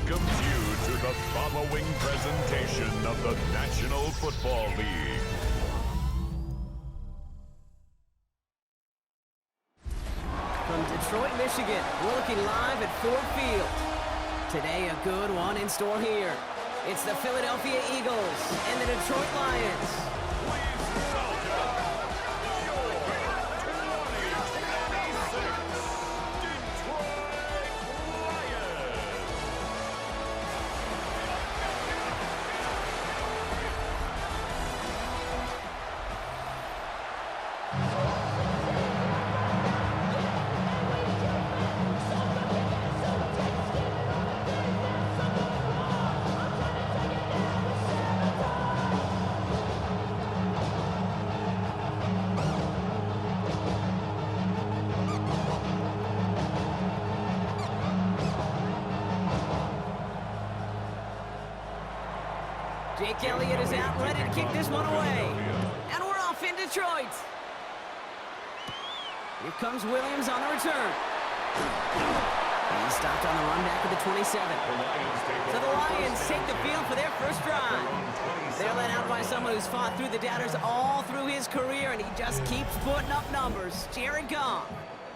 welcomes you to the following presentation of the National Football League. From Detroit, Michigan, we're looking live at Ford Field. Today, a good one in store here. It's the Philadelphia Eagles and the Detroit Lions. Please welcome your 2026 Detroit Lions. Jake Elliott is out, ready to kick this one away. And we're off in Detroit. Here comes Williams on the return. He's stopped on the run back at the 27. So the Lions take the field for their first drive. They're led out by someone who's fought through the doubters all through his career, and he just keeps putting up numbers. Jared Goff.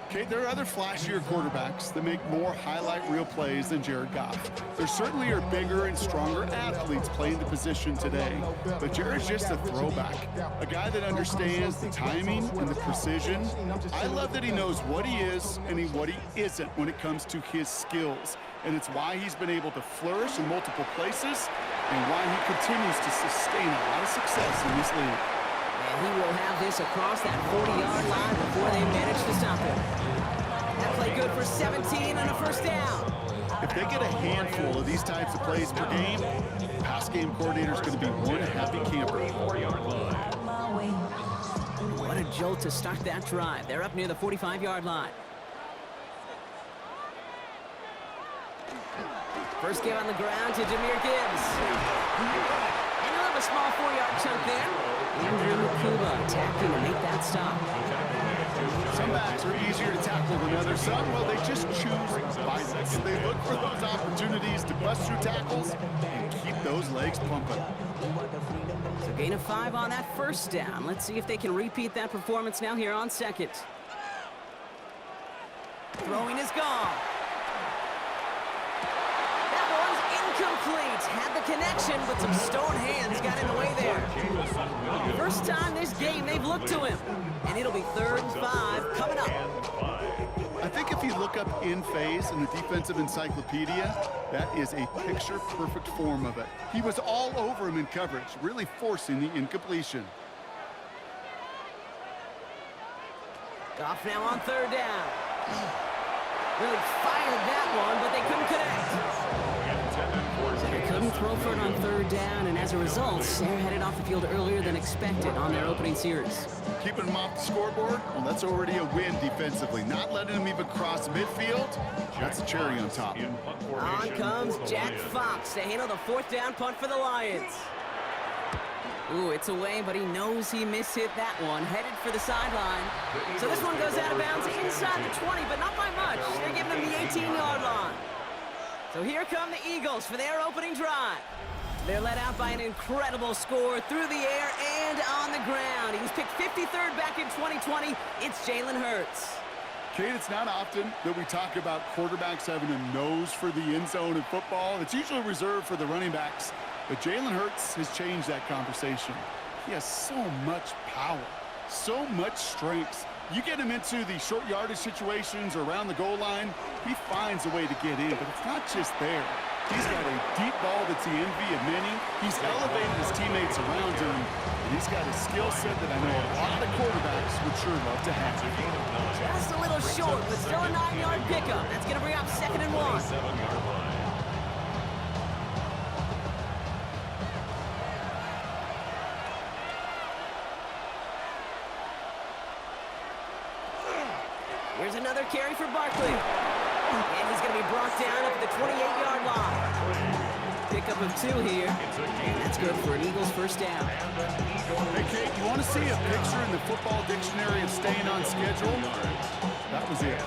Okay, there are other flashier quarterbacks that make more highlight reel plays than Jared Goff. There certainly are bigger and stronger athletes playing the position today, but Jared's just a throwback, a guy that understands the timing and the precision. I love that he knows what he is and what he isn't when it comes to his skills, and it's why he's been able to flourish in multiple places and why he continues to sustain a lot of success in this league. And he will have this across that 40-yard line before they manage to stop him. That play good for 17 and a first down. If they get a handful of these types of plays per game, the pass game coordinator's going to be one happy camper. What a jolt to start that drive. They're up near the 45-yard line. First give on the ground to Jahmyr Gibbs. And he'll have a small 4-yard chunk there. Andrew Kuba attacking to make that stop. Some backs are easier to tackle than others. Some, well, they just choose violence. They look for those opportunities to bust through tackles and keep those legs pumping. So gain of 5 on that first down. Let's see if they can repeat that performance now here on second. Throwing is gone. Complete. Had the connection, but some stone hands got in the way there. First time this game they've looked to him. And it'll be 3rd and 5 coming up. I think if you look up in phase in the defensive encyclopedia, that is a picture-perfect form of it. He was all over him in coverage, really forcing the incompletion. Goff now on 3rd down. Really fired that one, but they couldn't connect. So they couldn't throw for it on 3rd down, and as a result, they're headed off the field earlier than expected on their opening series. Keeping them off the scoreboard, well, that's already a win defensively. Not letting them even cross midfield, that's a cherry on top. On comes Jack Fox to handle the 4th down punt for the Lions. Ooh, it's away, but he knows he mishit that one. Headed for the sideline. So this one goes out of bounds inside the 20, but not by much. They're giving him the 18-yard line. So here come the Eagles for their opening drive. They're led out by an incredible score through the air and on the ground. He was picked 53rd back in 2020. It's Jalen Hurts. Kate, it's not often that we talk about quarterbacks having a nose for the end zone in football. It's usually reserved for the running backs. But Jalen Hurts has changed that conversation. He has so much power, so much strength. You get him into the short yardage situations or around the goal line, he finds a way to get in, but it's not just there. He's got a deep ball that's the envy of many. He's elevated his teammates around him, and he's got a skill set that I know a lot of quarterbacks would sure love to have. Just a little short, but still a 9-yard pickup. That's going to bring up 2nd and 1. Here's another carry for Barkley. And he's going to be brought down up at the 28-yard line. Pickup of 2 here. And that's good for an Eagles first down. Hey, Kate, you want to see a picture in the football dictionary of staying on schedule? That was it.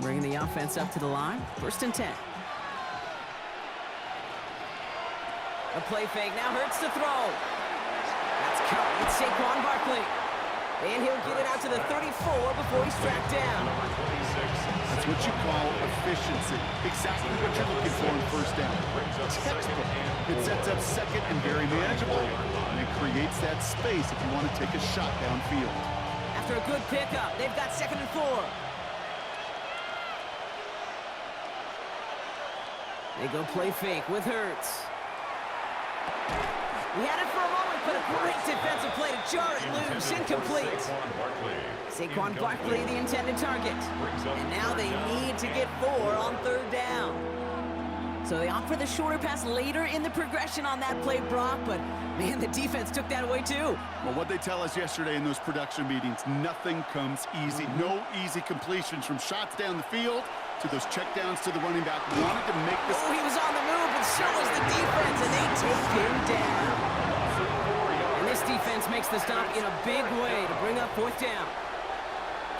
Bringing the offense up to the line. 1st and 10. A play fake. Now Hurts to throw. That's caught. It's Saquon Barkley. And he'll get it out to the 34 before he's tracked down. That's what you call efficiency. Exactly what you're looking for in 1st down. Textbook. It sets up 2nd and very manageable, and it creates that space if you want to take a shot downfield. After a good pickup, they've got 2nd and 4. They go play fake with Hurts. We had it for a moment, but a great defensive play to jar it loose. Incomplete. Saquon Barkley, the intended target. And now they need to get 4 on 3rd down. So they opt for the shorter pass later in the progression on that play, Brock, but man, the defense took that away too. Well, what they tell us yesterday in those production meetings, nothing comes easy. No easy completions from shots down the field to those checkdowns to the running back. We wanted to make this... Oh, he was on the move, but so was the defense, and they take him down. And this defense makes the stop in a big way to bring up 4th down.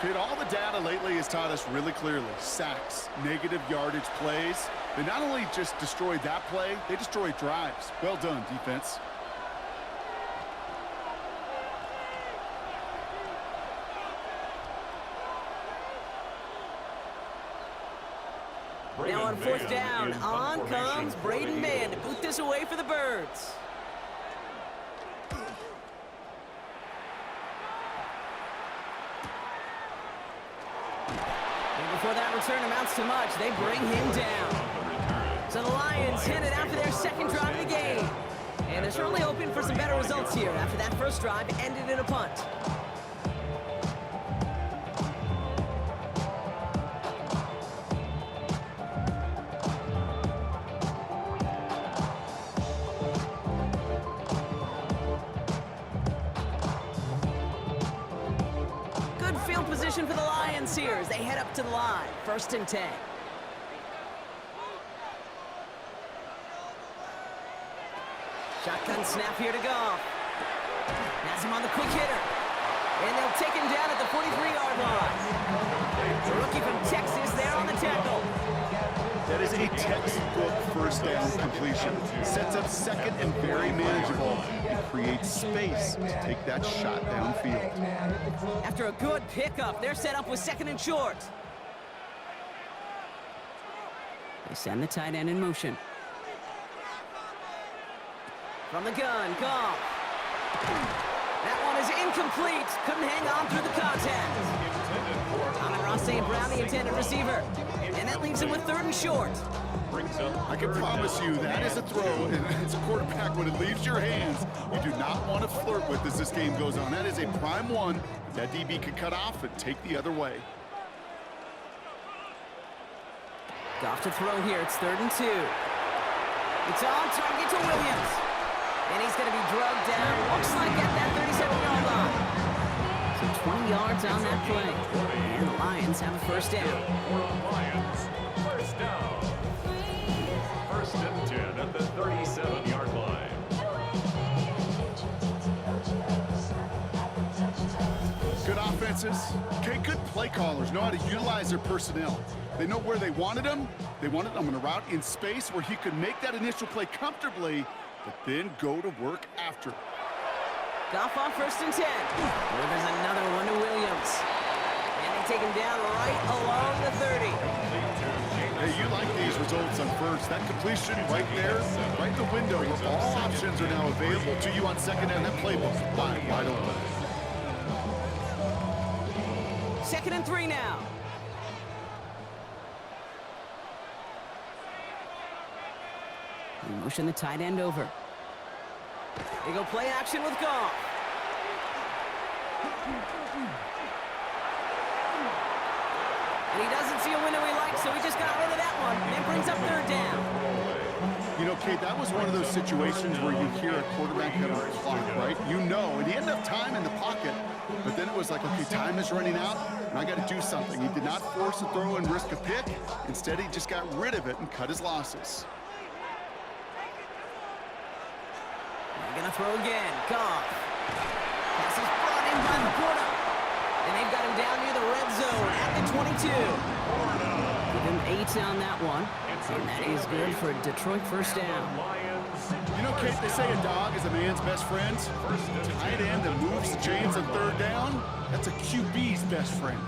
Kid, all the data lately has taught us really clearly. Sacks, negative yardage plays. They not only just destroyed that play, they destroyed drives. Well done, defense. Now on 4th down, on comes Braden Mann to boot this away for the Birds. And before that return amounts to much, they bring him down. So the Lions headed out for their 2nd drive of the game. And they're certainly hoping for some better results here after that 1st drive ended in a punt. Field position for the Lions here as they head up to the line. 1st and 10. Shotgun snap here to Goff. Has him on the quick hitter. And they'll take him down at the 43-yard line. The rookie from Texas there on the tackle. That is a textbook 1st down completion. Sets up 2nd and very manageable and creates space to take that shot downfield. After a good pickup, they're set up with 2nd and short. They send the tight end in motion. From the gun, Goff. That one is incomplete. Couldn't hang on through the contact. Amon-Ra St. Brown, the intended receiver. And that leaves him with 3rd and short. I can promise you that is a throw, and as a quarterback, when it leaves your hands, you do not want to flirt with as this game goes on. That is a prime one that DB could cut off and take the other way. Goff to throw here. It's 3rd and 2. It's on target to Williams. And he's going to be drugged down. Looks like at that 37-yard line. So 20 yards on that play. And the Lions have a 1st down. Lions, 1st down. 1st and 10 at the 37-yard line. Good offenses. Okay, good play callers know how to utilize their personnel. They know where they wanted him. They wanted him in a route in space where he could make that initial play comfortably, but then go to work after. Goff on 1st and 10. Well, there's another one to Williams. And they take him down right along the 30. Hey, you like these results on 1st. That completion right there, right in the window, where all options are now available to you on 2nd down. That playbook wide open. 2nd and 3 now. They motion the tight end over. They go play action with Goff. And he doesn't see a window he likes, so he just got rid of that one. And brings up 3rd down. You know, Kate, that was one of those situations where you hear a quarterback have a clock, right? You know, and he had enough time in the pocket, but then it was like, okay, time is running out, and I got to do something. He did not force a throw and risk a pick. Instead, he just got rid of it and cut his losses. They're going to throw again. Goff. Pass is brought in by the corner. And they've got him down near the red zone at the 22. Give him 8 on that one. And that is good for a Detroit first down. You know, Kate, they say a dog is a man's best friend. Tight end that moves the chains on third down, that's a QB's best friend.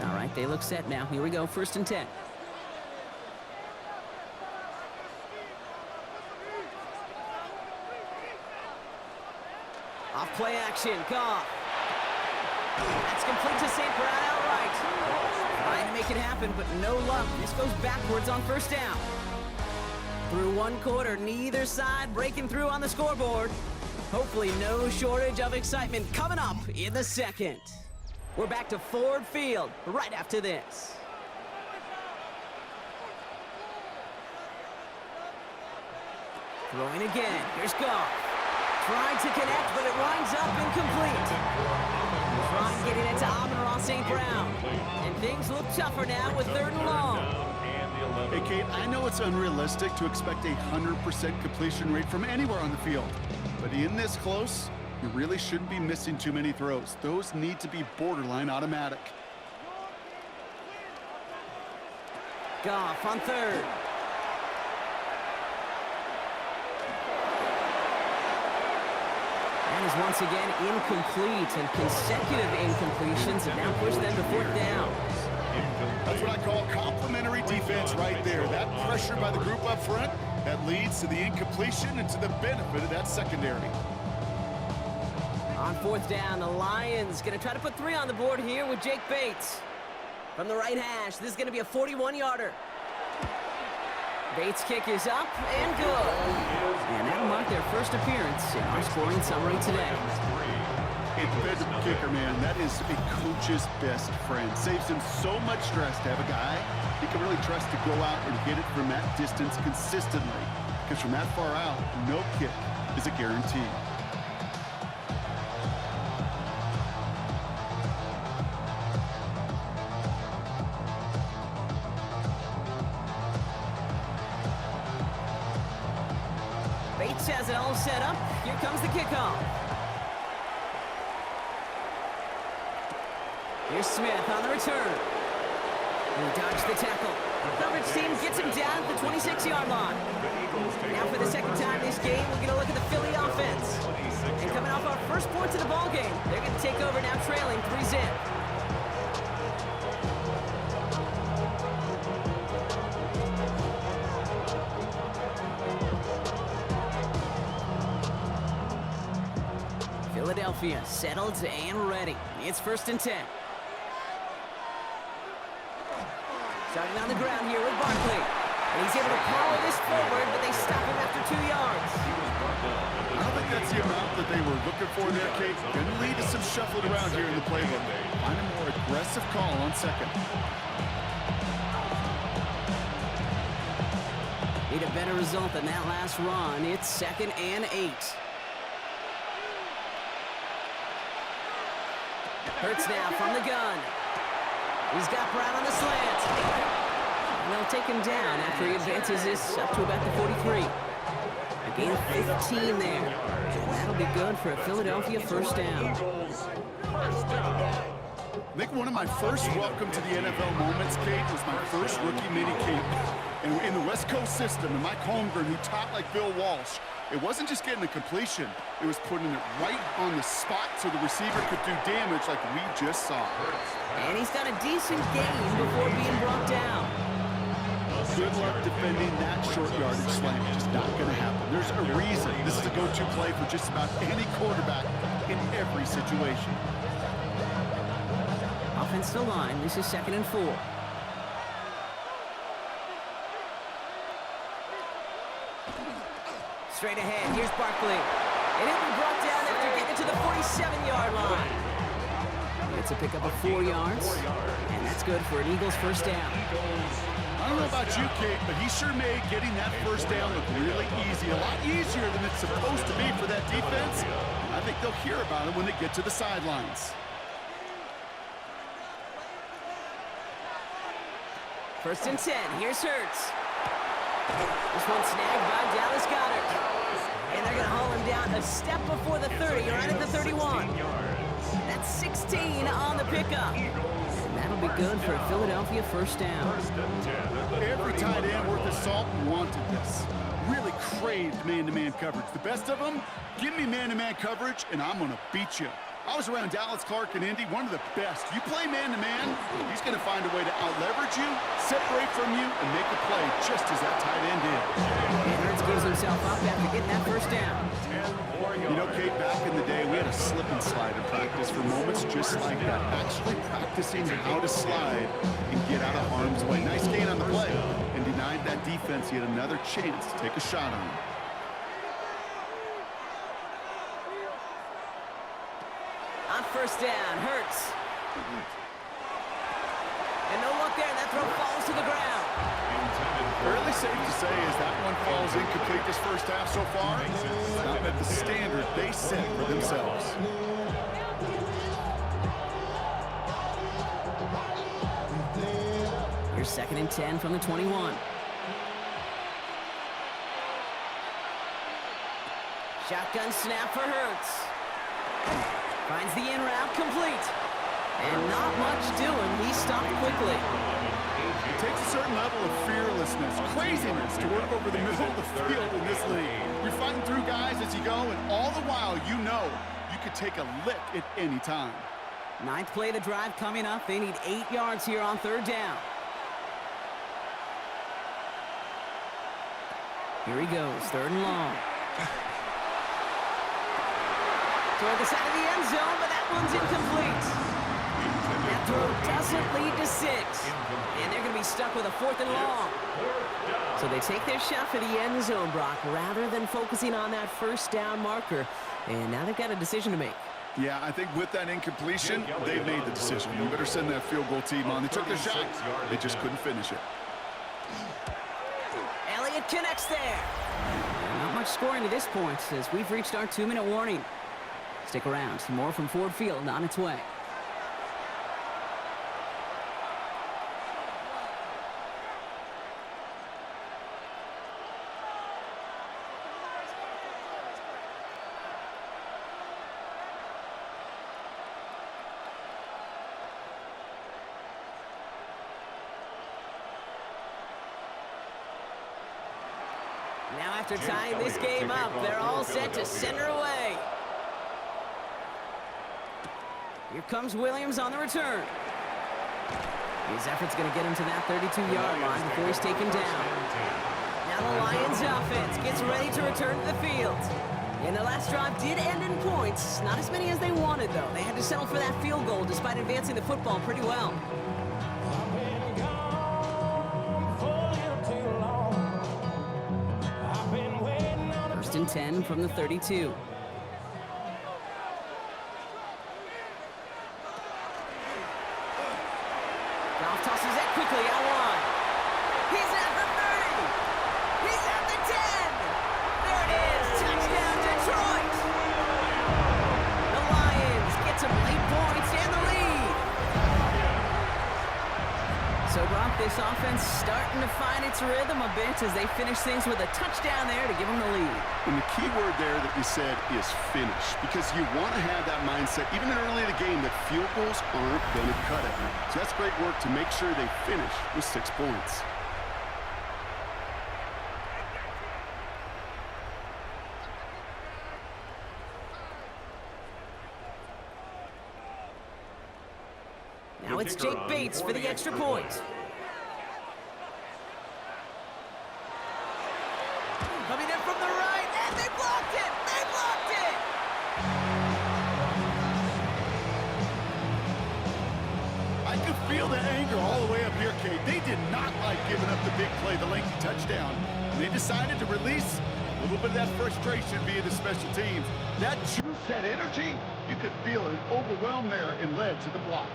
All right, they look set now. Here we go, 1st and 10. Off play action, Goff. That's complete to St. Brown outright. Trying to make it happen, but no luck. This goes backwards on 1st down. Through 1 quarter, neither side breaking through on the scoreboard. Hopefully no shortage of excitement coming up in the 2nd. We're back to Ford Field right after this. Throwing again. Here's Goff. Trying to connect, but it winds up incomplete. Trying getting it to Amon-Ra St. Brown. And things look tougher now with 3rd and long. Hey, Kate, I know it's unrealistic to expect a 100% completion rate from anywhere on the field. But in this close, you really shouldn't be missing too many throws. Those need to be borderline automatic. Goff on 3rd. That is once again incomplete, and consecutive incompletions have now pushed them to 4th down. That's what I call complimentary defense right there. That pressure by the group up front, that leads to the incompletion and to the benefit of that secondary. On 4th down, the Lions going to try to put 3 on the board here with Jake Bates. From the right hash, this is going to be a 41-yarder. Bates' kick is up and good. And that'll mark their first appearance in our scoring summary today. Independent kicker, man, that is a coach's best friend. Saves him so much stress to have a guy he can really trust to go out and hit it from that distance consistently. Because from that far out, no kick is a guarantee. Bates has it all set up. Here comes the kickoff. Here's Smith on the return. He dodged the tackle. The coverage team gets him down at the 26-yard line. Now for the 2nd time this game, we're going to look at the Philly offense. And coming off our first points of the ball game, they're going to take over now trailing 3-zip. Philadelphia settled and ready. It's 1st and 10. Starting on the ground here with Barkley. And he's able to power this forward, but they stop him after 2 yards. I don't think that's the amount that they were looking for there, Kate. Going to lead to some shuffling around here in the playbook. Find a more aggressive call on 2nd. Need a better result than that last run. It's 2nd and 8. Hurts now from the gun. He's got Brown on the slant. And they'll take him down after he advances this up to about the 43. A gain of 15 there. And that'll be good for a Philadelphia first down. I think one of my first welcome to the NFL moments, Kate, was my first rookie mini camp. And in the West Coast system, and Mike Holmgren, who taught like Bill Walsh, it wasn't just getting the completion, it was putting it right on the spot so the receiver could do damage like we just saw. And he's got a decent gain before being brought down. Good luck defending that short yardage slant. Just not going to happen. There's a reason this is a go-to play for just about any quarterback in every situation. Offensive line, this is 2nd and 4. Straight ahead, here's Barkley. And he'll be brought down after getting to the 47-yard line. It's a pickup of 4 yards, and that's good for an Eagles first down. I don't know about you, Kate, but he sure made getting that first down look really easy. A lot easier than it's supposed to be for that defense. I think they'll hear about it when they get to the sidelines. 1st and 10, here's Hurts. This one snagged by Dallas Goedert. And they're going to haul him down a step before the 30, right at the 31. That's 16 on the pickup. And that'll be good for a Philadelphia first down. First and 10 at the Every 31 tight end yard worth his line. salt wanted this. Really craved man-to-man coverage. The best of them, give me man-to-man coverage, and I'm going to beat you. I was around Dallas, Clark, and Indy, one of the best. You play man-to-man, he's going to find a way to out-leverage you, separate from you, and make a play just as that tight end did. And Hurts gives himself up after getting that first down. 10 more You know, yards. Kate, back in the day, we had a slip and slide in practice for moments just like that. Actually practicing how to slide and get out of harm's way. Nice gain on the play, and denied that defense yet another chance to take a shot on him. On first down, Hurts. And no luck there, and that throw falls to the ground. Fairly safe to say as that one falls incomplete this first half so far. It's not met the standard they set for themselves. Here's second and 10 from the 21. Shotgun snap for Hurts. Finds the in route complete. And not much doing. He stopped quickly. It takes a certain level of fearlessness, craziness to work over the middle of the field in this league. You're fighting through guys as you go, and all the while you know you could take a lick at any time. Ninth play of the drive coming up. They need 8 yards here on third down. Here he goes, third and long. Toward the side of the end zone, but that one's incomplete. That throw doesn't lead to 6. And they're going to be stuck with a fourth and long. So they take their shot for the end zone, Brock, rather than focusing on that first down marker. And now they've got a decision to make. Yeah, I think with that incompletion, they've made the decision. You better send that field goal team on. They took their shot. They just couldn't finish it. Elliott connects there. Not much scoring to this point as we've reached our 2-minute warning. Stick around. Some more from Ford Field on its way. Now after tying this game up, they're all set to send her away. Here comes Williams on the return. His effort's going to get him to that 32-yard line before he's taken down. Now the Lions offense gets ready to return to the field. And their last drive did end in points. Not as many as they wanted, though. They had to settle for that field goal despite advancing the football pretty well. First and 10 from the 32. Goff tosses that quickly out wide. He's at the 30. He's at the 10. There it is. Touchdown, Detroit. The Lions get some late points and the lead. So, Brock, this offense starting to find its rhythm a bit as they finish things with a touchdown there to give them the lead. And the key word there that you said is finish, because you want to have that mindset, even early in the game, that field goals aren't going to cut it. So that's great work to make sure they finish with 6 points. Now it's Jake Bates for the extra point. Coming in from the right, and they blocked it! They blocked it! I could feel the anger all the way up here, Kate. They did not like giving up the big play, the lengthy touchdown. And they decided to release a little bit of that frustration via the special teams. That juice, that energy, you could feel it overwhelm there and led to the block.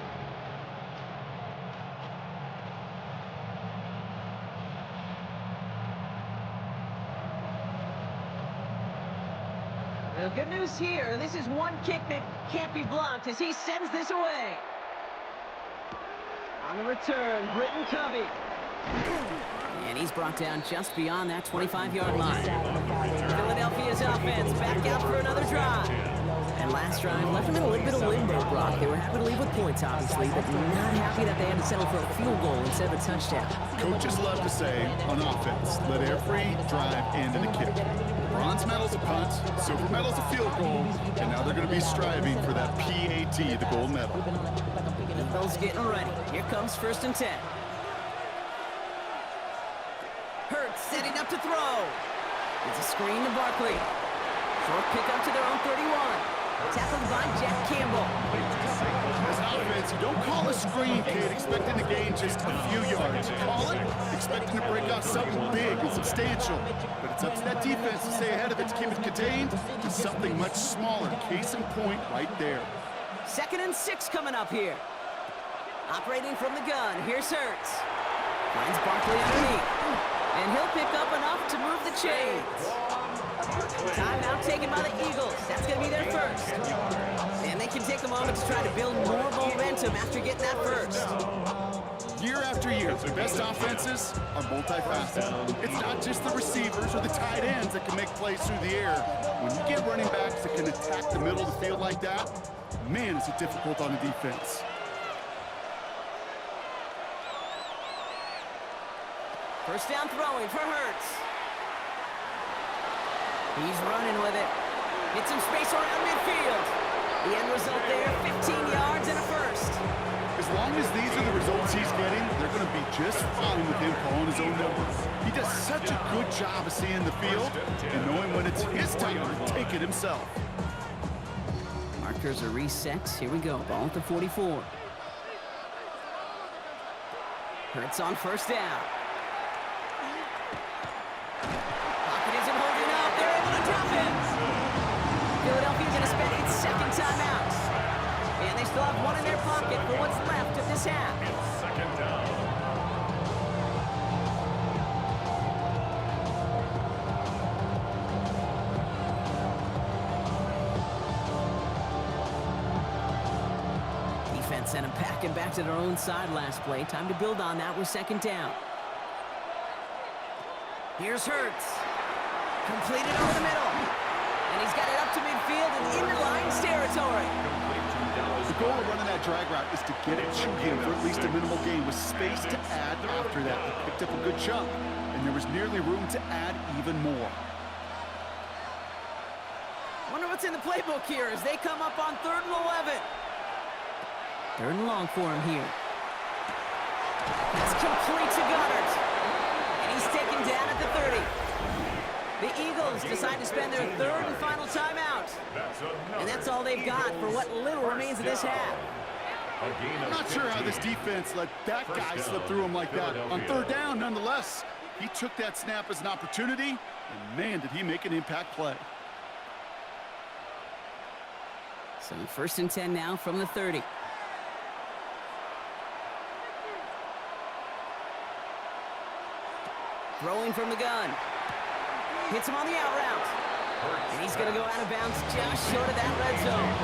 Well, good news here. This is one kick that can't be blocked as he sends this away. On the return, Britton Covey. And he's brought down just beyond that 25-yard line. Philadelphia's offense back out for another drive. That last drive left them in a little bit of limbo, Brock. They were happy to leave with points, obviously, but not happy that they had to settle for a field goal instead of a touchdown. Coaches love to say, on offense, let every drive end in a kick. Bronze medal's a punt, silver medal's a field goal, and now they're going to be striving for that PAT, the gold medal. Eagles getting ready. Here comes 1st and 10. Hurts setting up to throw. It's a screen to Barkley. Short pickup to their own 31. Tackled by Jack Campbell. As an offense, you don't call a screen, kid, expecting to gain just a few yards. You call it expecting to break off something big and substantial. But it's up to that defense to stay ahead of it, to keep it contained to something much smaller. Case in point right there. 2nd and 6 coming up here. Operating from the gun, here's Hurts. Finds Barkley underneath. And he'll pick up enough to move the chains. Timeout taken by the Eagles. That's going to be their first. And they can take a moment to try to build more momentum after getting that first. Year after year, the best offenses are multifaceted. It's not just the receivers or the tight ends that can make plays through the air. When you get running backs that can attack the middle of the field like that, man, is it difficult on the defense. First down throwing for Hurts. He's running with it. Get some space around midfield. The end result there, 15 yards and a first. As long as these are the results he's getting, they're going to be just fine with him calling his own numbers. He does such a good job of seeing the field and knowing when it's his time to take it himself. Markers are reset. Here we go. Ball at the 44. Hurts on 1st down. Philadelphia's going to spend its 2nd timeout. And they still have one in their pocket for what's left of this half. It's 2nd down. Defense sent them packing back to their own side last play. Time to build on that with 2nd down. Here's Hurts. Completed over the middle. And he's got it up to midfield and into Lions territory. The goal of running that drag route is to get it to him for at least a minimal gain with space to add after that. They picked up a good chunk, and there was nearly room to add even more. Wonder what's in the playbook here as they come up on 3rd and 11. 3rd and long for him here. It's complete to Goddard. And he's taken down at the 30. The Eagles decide to spend their 3rd and final timeout. And that's all they've got for what little remains of this half. I'm not sure how this defense let that guy slip through him like that. On 3rd down, nonetheless, he took that snap as an opportunity, and man, did he make an impact play. So 1st and 10 now from the 30. Throwing from the gun. Hits him on the out route. And he's going to go out of bounds just short of that red zone.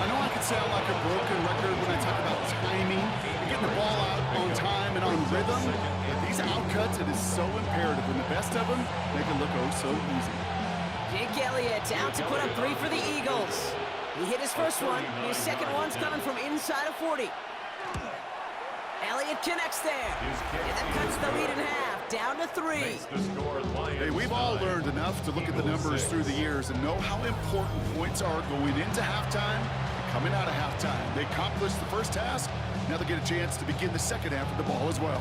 I know I could sound like a broken record when I talk about timing and getting the ball out on time and on rhythm, but these outcuts, it is so imperative, and the best of them make it look oh so easy. Jake Elliott out to put up 3 for the Eagles. He hit his first one. His second one's coming from inside of 40. Elliott connects there. And that cuts the lead in half, down to 3. Hey, we've all learned enough to look at the numbers through the years and know how important points are going into halftime and coming out of halftime. They accomplished the first task. Now they get a chance to begin the second half of the ball as well.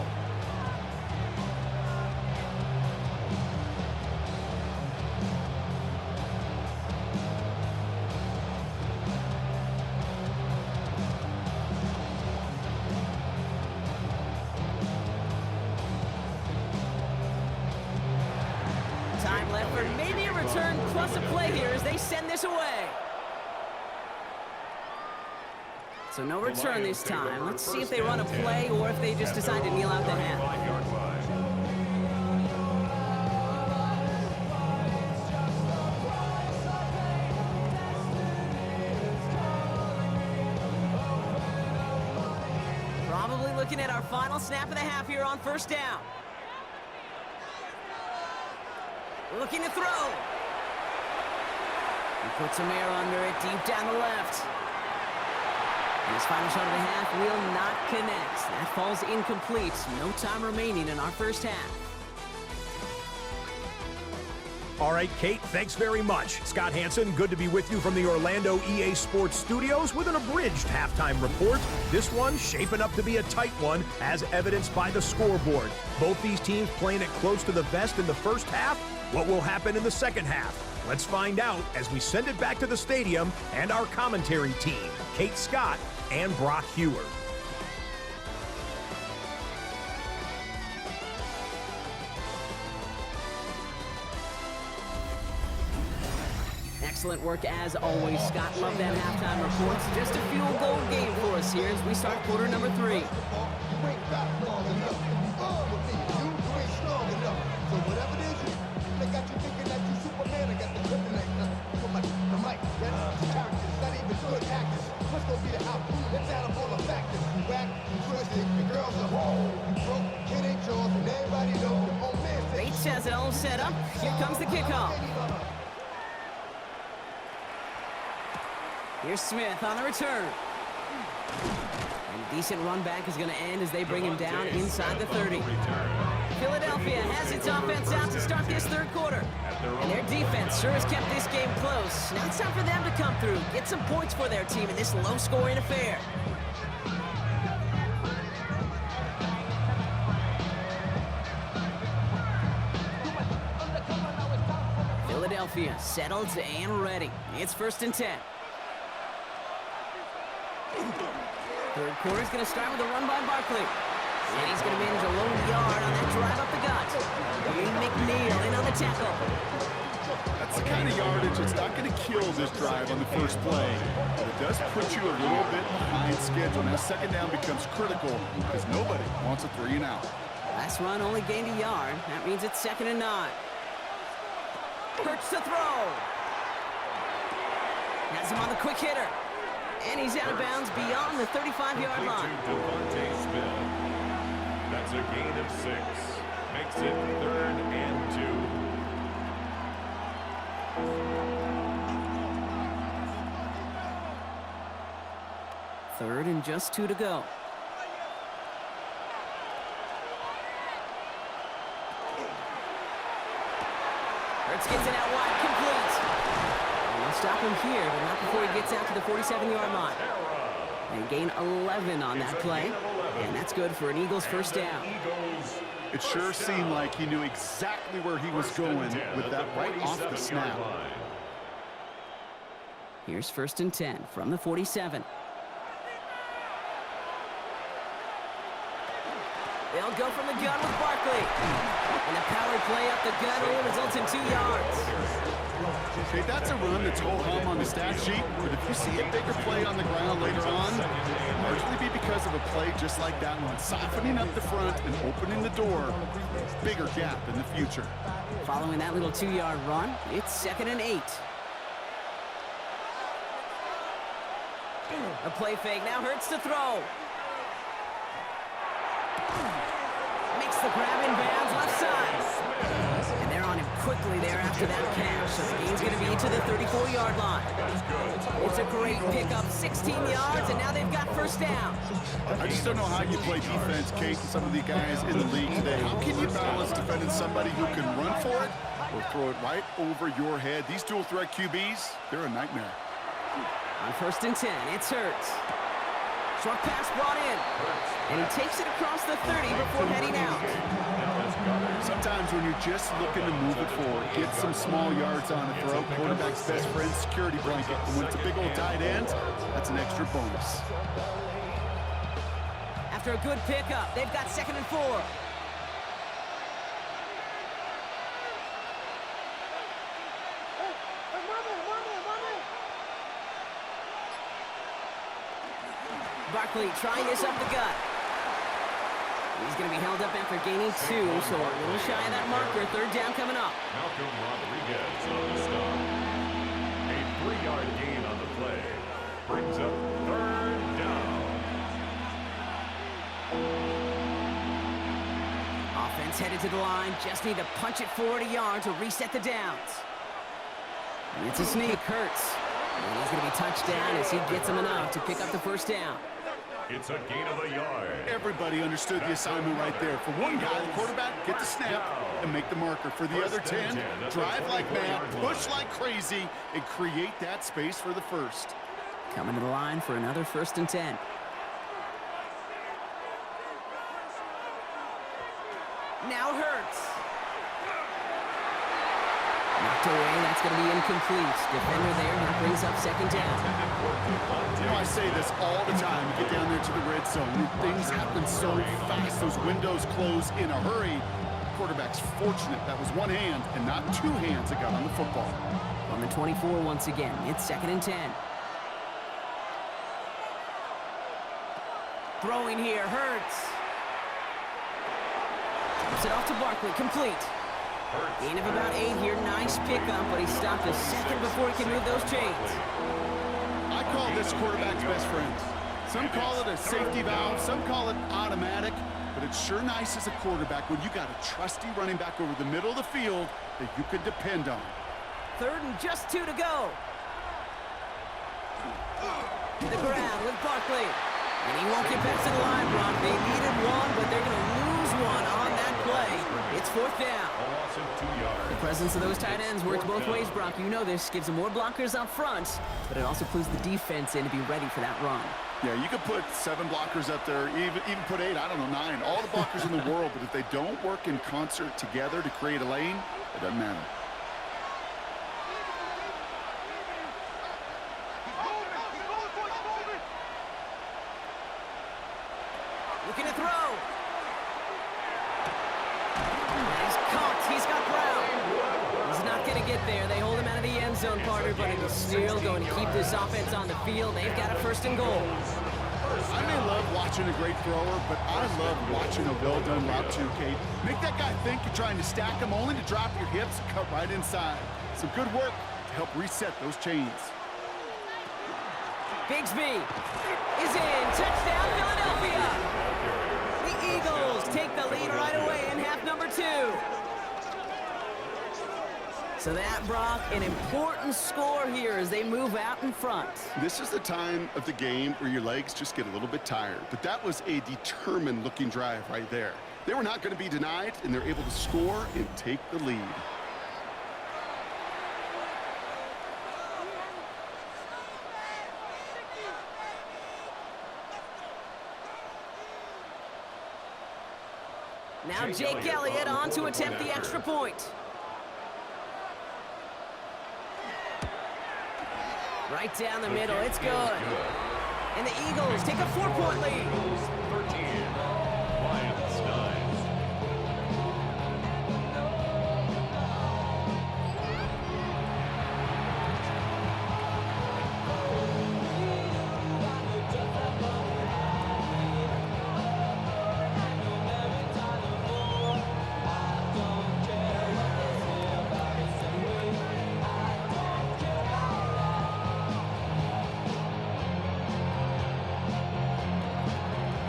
Time left for maybe a return plus a play here as they send this away. So no return this time. Let's see if they run a play or if they just decide to kneel out the half. Probably looking at our final snap of the half here on 1st down. Looking to throw. Puts some air under it, deep down the left. And his final shot of the half will not connect. That falls incomplete. No time remaining in our first half. All right, Kate, thanks very much. Scott Hansen, good to be with you from the Orlando EA Sports Studios with an abridged halftime report. This one shaping up to be a tight one, as evidenced by the scoreboard. Both these teams playing it close to the vest in the first half. What will happen in the second half? Let's find out as we send it back to the stadium and our commentary team, Kate Scott and Brock Hewer. Excellent work as always, Scott. Love that halftime report. Just a field goal game for us here as we start quarter number 3. Bates has it all set up. Here comes the kickoff. Here's Smith on the return. And a decent run back is going to end as they bring him down inside the 30. Philadelphia has its offense out to start this third quarter. And their defense sure has kept this game close. Now it's time for them to come through, get some points for their team in this low-scoring affair. Philadelphia settled and ready. It's 1st and 10. Third quarter's going to start with a run by Barkley. And he's going to manage a lone yard on that drive up the gut. Green McNeil in on the tackle. That's the kind of yardage that's not going to kill this drive on the first play. But it does put you a little bit behind schedule. Now second down becomes critical because nobody wants a 3 and out. Last run only gained a yard. That means it's 2nd and 9. Hurts to throw. Has him on the quick hitter. And he's out of bounds beyond the 35-yard line. That's a gain of 6. Makes it 3rd and 2. 3rd and just 2 to go. Hurts gets it out wide, complete. And they'll stop him here, but not before he gets out to the 47-yard line. And gain 11 on that play. And that's good for an Eagles first down. It sure seemed like he knew exactly where he was going with that right off the snap. Here's 1st and 10 from the 47. They'll go from the gun with Barkley. And a power play up the gut only results in 2 yards. Okay, that's a run that's ho-hum on the stat sheet, but if you see a bigger play on the ground later on, it'll largely be because of a play just like that one, softening up the front and opening the door, bigger gap in the future. Following that little 2-yard run, it's 2nd and 8. A play fake now Hurts to throw. Makes the grab in bounds left side. And they're on him quickly there after that catch. So the game's going to be to the 34-yard line. It's a great pickup, 16 yards, and now they've got first down. I just don't know how you play defense, Kate, and some of the guys in the league today. How can you balance defending somebody who can run for it or throw it right over your head? These dual threat QBs, they're a nightmare. On 1st and 10, it's Hurts. Short pass brought in. And he takes it across the 30 before heading out. Sometimes when you're just looking to move it forward, get some small yards on a throw, quarterback's best friend, security blanket. And when it's a big old tight end, that's an extra bonus. After a good pickup, they've got 2nd and 4. Barkley trying this up the gut. He's going to be held up after gaining 2, so a little shy of that marker. 3rd down coming up. Malcolm Rodriguez on the stop. A 3-yard gain on the play. Brings up 3rd down. Offense headed to the line. Just need to punch it 40 yards to reset the downs. It's a sneak. Hurts. And he's going to be touched down as he gets him enough to pick up the first down. It's a gain of a yard. Everybody understood the assignment right there. For one guy, the quarterback, get the snap and make the marker. For the other 10, drive like mad, push like crazy, and create that space for the first. Coming to the line for another 1st and 10. Now Hurts. Knocked away. That's going to be incomplete. Defender there. That brings up 2nd down. You know, I say this all the time. You get down there to the red zone. Things happen so fast. Those windows close in a hurry. The quarterback's fortunate that was one hand and not two hands that got on the football. On the 24 once again. It's 2nd and 10. Throwing here. Hurts. Drops it off to Barkley. Complete. Gain of about 8 here. Nice pickup, but he stopped a second before he can move those chains. I call this quarterback's best friend. Some call it a safety valve. Some call it automatic. But it's sure nice as a quarterback when you got a trusty running back over the middle of the field that you can depend on. 3rd and just 2 to go. The ground with Barkley. And he won't get back to the line, Brock. They needed one, but they're going to lose one on that play. It's 4th down. The presence of those tight ends works both ways, Brock. You know this. Gives them more blockers up front, but it also clues the defense in to be ready for that run. Yeah, you could put 7 blockers up there, even put 8, I don't know, 9. All the blockers in the world, but if they don't work in concert together to create a lane, it doesn't matter. Looking to throw. He's caught. He's got Brown. He's not going to get there. They hold him out of the end zone, partner, but it is still going to keep this offense on the field. They've got a 1st and goal. I may love watching a great thrower, but I love watching a well-done route too, Kate. Make that guy think you're trying to stack him, only to drop your hips and cut right inside. Some good work to help reset those chains. Bigsby is in. Touchdown, Philadelphia. The Eagles take the lead right away in half number 2. So that, Brock, an important score here as they move out in front. This is the time of the game where your legs just get a little bit tired. But that was a determined-looking drive right there. They were not going to be denied, and they're able to score and take the lead. Now Jake Elliott on to attempt the extra point. Right down the middle, it's good. And the Eagles take a 4-point lead. 13, Lions 9.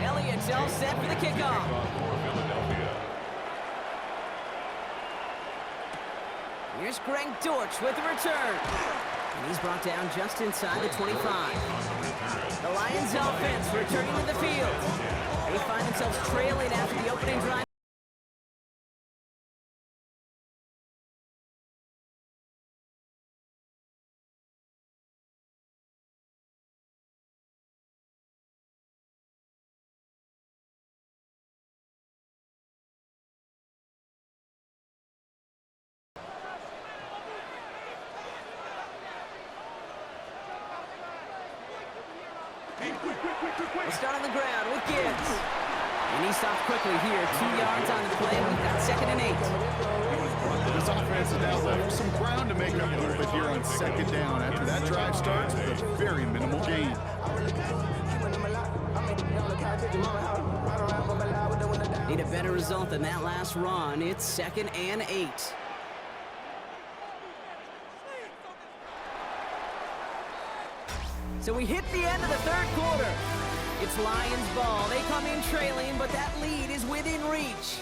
Elliott's all set for the kickoff. Here's Greg Dortch with the return. And he's brought down just inside the 25. The Lions offense returning to the field. They find themselves trailing after the opening drive. We'll start on the ground with Gibbs. And he stopped quickly here. 2 yards on the play. We've got 2nd and 8. This offense is now left some ground to make up a little bit here on 2nd down after that drive starts with a very minimal gain. Need a better result than that last run. It's 2nd and 8. So we hit the end of the 3rd quarter. It's Lions ball. They come in trailing, but that lead is within reach.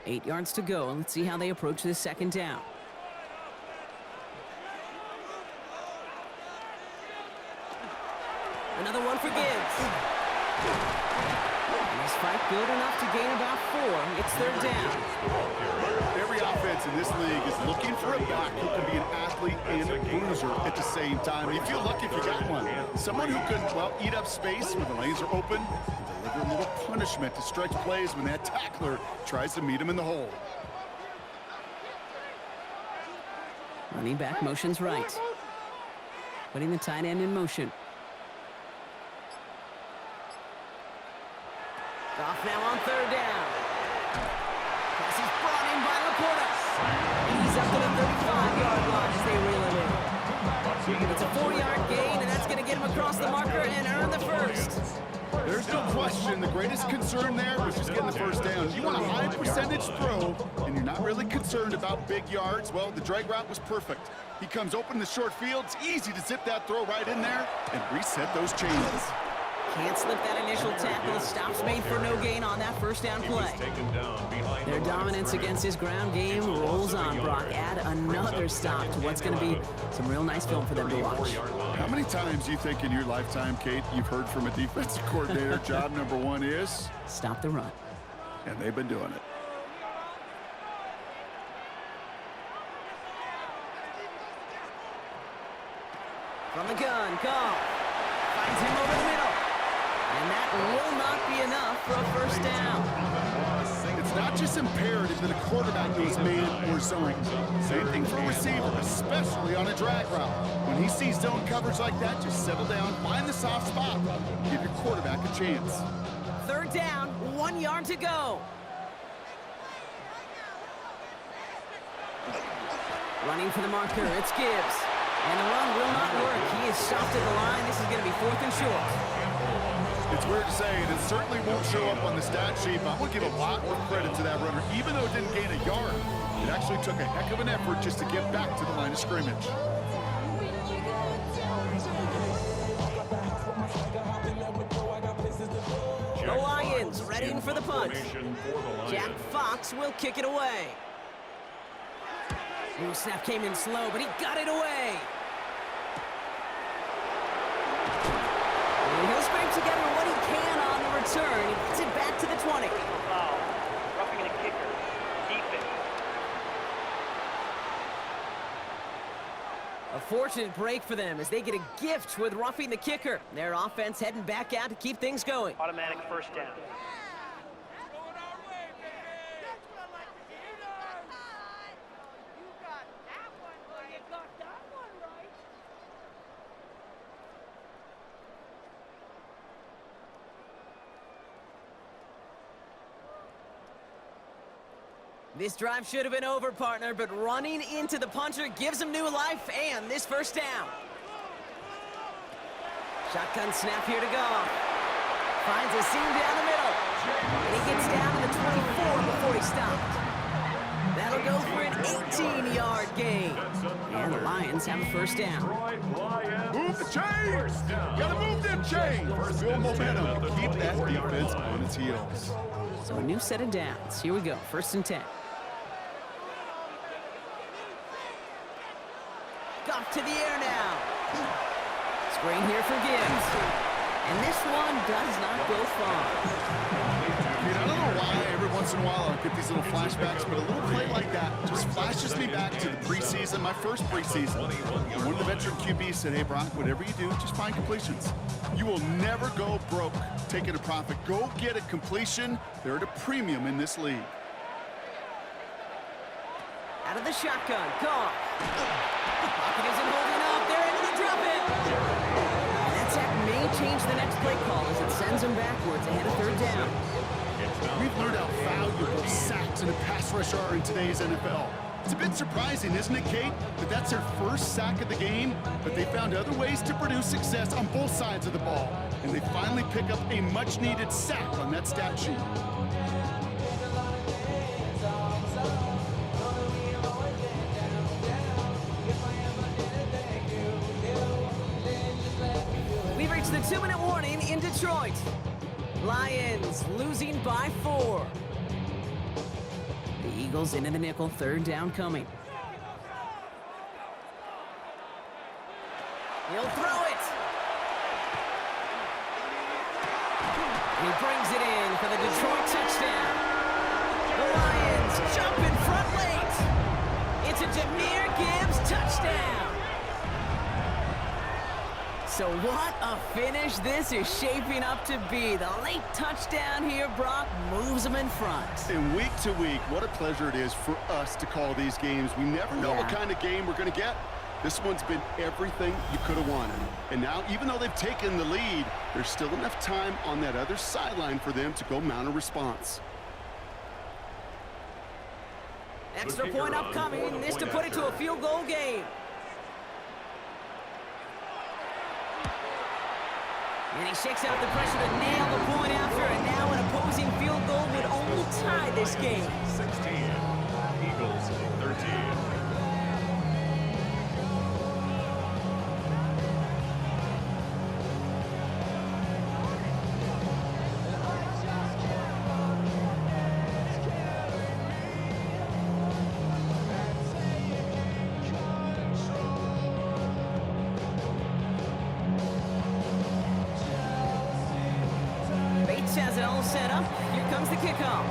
8 yards to go. Let's see how they approach this second down. Another one for Gibbs. And this fight good enough to gain about 4. It's third down. Every offense in this league is looking for a back who can be an athlete and a bruiser at the same time. You feel lucky if you got one. Someone who can, well, eat up space when the lanes are open and deliver a little punishment to stretch plays when that tackler tries to meet him in the hole. Running back motions right. Putting the tight end in motion. Off now on third down. Pass is brought in by Laporta. And he's up to the 35-yard line as they reel it in. It's a 4-yard gain, and that's going to get him across the marker and earn the first. There's no question. The greatest concern there was just getting the first down. You want a high percentage throw, and you're not really concerned about big yards. Well, the drag route was perfect. He comes open in the short field. It's easy to zip that throw right in there and reset those chains. Can't slip that initial tackle. Stops made for no gain on that first down play. Their dominance against his ground game rolls on, Brock. Add another stop to what's going to be some real nice film for them to watch. How many times do you think in your lifetime, Kate, you've heard from a defensive coordinator, job number 1 is? Stop the run. And they've been doing it. From the gun, Goff finds him over the middle. And that will not be enough for a first down. It's not just imperative that a quarterback goes man or zone. Same thing for a receiver, especially on a drag route. When he sees zone coverage like that, just settle down, find the soft spot, give your quarterback a chance. Third down, 1 yard to go. Running for the marker, it's Gibbs. And the run will not work. He is stopped at the line. This is going to be 4th and short. It's weird to say, and it certainly won't show up on the stat sheet, but I'm going to give a lot more credit to that runner. Even though it didn't gain a yard, it actually took a heck of an effort just to get back to the line of scrimmage. The Lions readying for the punt. Jack Fox will kick it away. Ooh, snap came in slow, but he got it away. And he'll scrape together what he can on the return. He gets it back to the 20. Foul. Roughing the kicker. Defense. A fortunate break for them as they get a gift with roughing the kicker. Their offense heading back out to keep things going. Automatic first down. This drive should have been over, partner, but running into the punter gives him new life and this first down. Shotgun snap here to go. Finds a seam down the middle. And he gets down to the 24 before he stopped. That'll go for an 18-yard gain. And the Lions have a first down. Move the chains! Gotta move them chains! Build momentum to keep that defense on its heels. So a new set of downs. Here we go, 1st and 10. Goff to the air now. Screen here for Gibbs. And this one does not go far. I don't know why every once in a while I get these little flashbacks, but a little play like that just flashes me back to the preseason, my first preseason. One of the veteran QBs said, hey, Brock, whatever you do, just find completions. You will never go broke taking a profit. Go get a completion. They're at a premium in this league. Out of the shotgun, Goff. Pocket isn't holding up. They're into the drop it. And that sack may change the next play call as it sends them backwards ahead of third down. We've learned how valuable sacks in a pass rush are in today's NFL. It's a bit surprising, isn't it, Kate, that that's their first sack of the game, but they found other ways to produce success on both sides of the ball, and they finally pick up a much-needed sack on that stat sheet. We've reached the 2-minute warning in Detroit. Lions losing by 4. Eagles into the nickel, third down coming. He'll throw it. And he brings it in for the Detroit touchdown. The Lions jump in front late. It's a Jahmyr Gibbs touchdown. So what a finish this is shaping up to be. The late touchdown here, Brock, moves them in front. And week to week, what a pleasure it is for us to call these games. We never know what kind of game we're going to get. This one's been everything you could have wanted. And now, even though they've taken the lead, there's still enough time on that other sideline for them to go mount a response. Extra point upcoming. This to put it to a field goal game. And he shakes out the pressure to nail the point after, and now an opposing field goal would only tie this game. 16, Eagles 13. Has it all set up. Here comes the kickoff.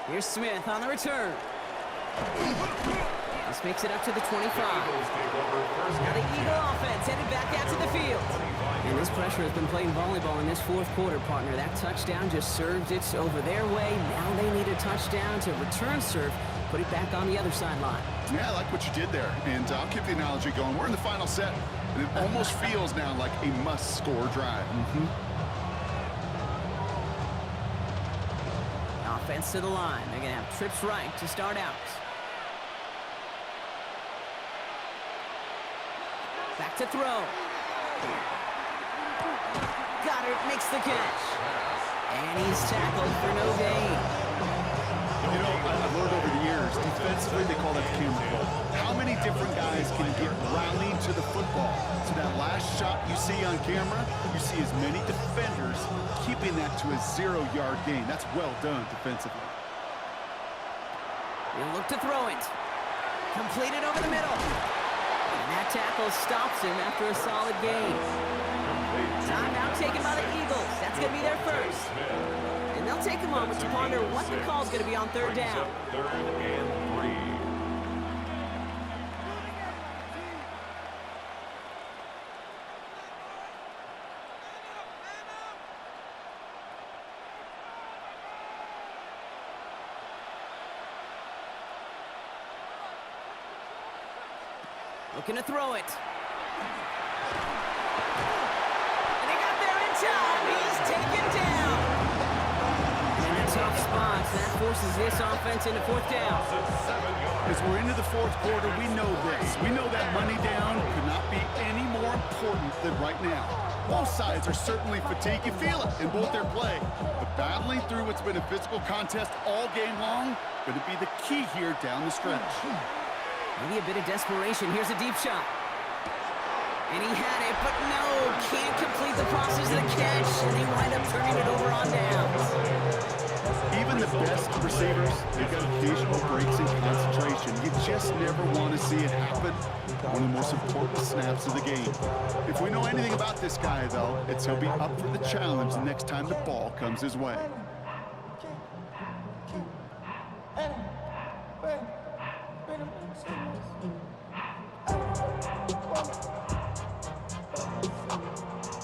Here's Smith on the return. This makes it up to the 25. Now the Eagle offense headed back out to the field. And this pressure has been playing volleyball in this fourth quarter, partner. That touchdown just served it over their way. Now they need a touchdown to return serve, put it back on the other sideline. Yeah, I like what you did there. And I'll keep the analogy going. We're in the final set. And it almost feels now like a must-score drive. Offense to the line. They're going to have trips right to start out. Back to throw. Goddard makes the catch. And he's tackled for no gain. You know, I've learned over the years, defensively, they call that the camera pull. How many different guys can get rallied to the football? So that last shot you see on camera, you see as many defenders keeping that to a 0-yard gain. That's well done defensively. He'll look to throw it. Completed over the middle. And that tackle stops him after a solid gain. Timeout taken by the Eagles. That's going to be their first. And they'll take a moment to ponder what the call is going to be on third down. Third and 3. Looking to throw it. And he got there in time. He's taken down. In a tough spot. That forces this offense into fourth down. As we're into the fourth quarter, we know this. We know that money down could not be any more important than right now. Both sides are certainly fatigued. You feel it in both their play. But battling through what's been a physical contest all game long, going to be the key here down the stretch. Maybe a bit of desperation. Here's a deep shot. And he had it, but no, can't complete the process of the catch. And they wind up turning it over on downs. Even the best receivers, they've got occasional breaks in concentration. You just never want to see it happen. One of the most important snaps of the game. If we know anything about this guy, though, it's he'll be up for the challenge the next time the ball comes his way.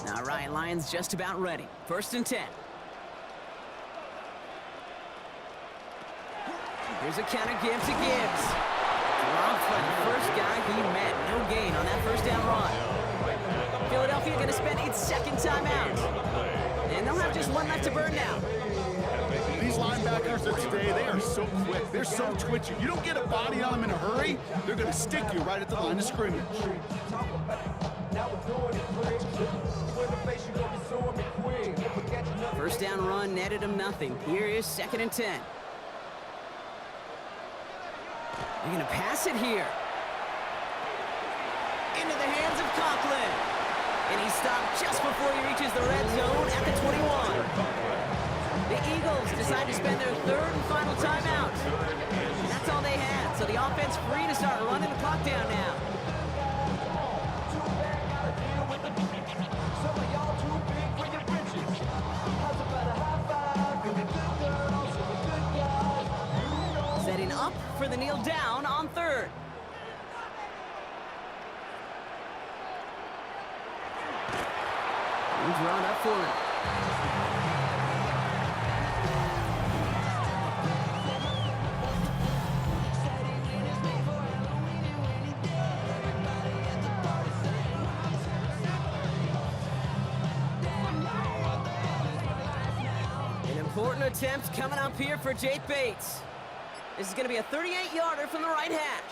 All right, Lions just about ready. First and 10. Here's a counter give to Gibbs. Dropped by the first guy he met. No gain on that first down run. Philadelphia going to spend its second timeout. And they'll have just one left to burn now. These linebackers of today, they are so quick. They're so twitchy. You don't get a body on them in a hurry, they're going to stick you right at the line of scrimmage. First down run netted him nothing. Here is second and 10. They're going to pass it here. Into the hands of Conklin. And he stopped just before he reaches the red zone at the 21. The Eagles decide to spend their third and final timeout. That's all they had, so the offense free to start running the clock down now. Setting up for the kneel down on third. He's run up for it. An important attempt coming up here for Jake Bates. This is going to be a 38-yarder from the right hash.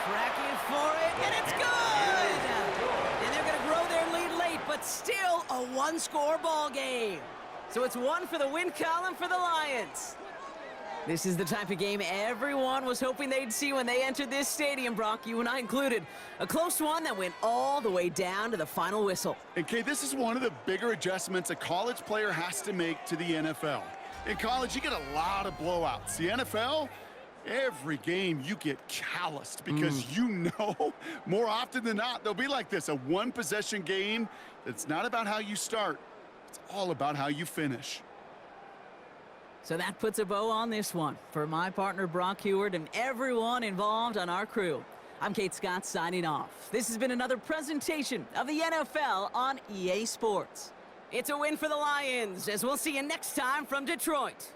Tracking for it, and it's good! And they're going to grow their lead late, but still a one-score ball game. So it's one for the win column for the Lions. This is the type of game everyone was hoping they'd see when they entered this stadium, Brock, you and I included. A close one that went all the way down to the final whistle. And Kay, this is one of the bigger adjustments a college player has to make to the NFL. In college, you get a lot of blowouts. The NFL, every game you get calloused because you know more often than not they'll be like this, a one-possession game. It's not about how you start. It's all about how you finish. So that puts a bow on this one. For my partner, Brock Heward, and everyone involved on our crew, I'm Kate Scott signing off. This has been another presentation of the NFL on EA Sports. It's a win for the Lions, as we'll see you next time from Detroit.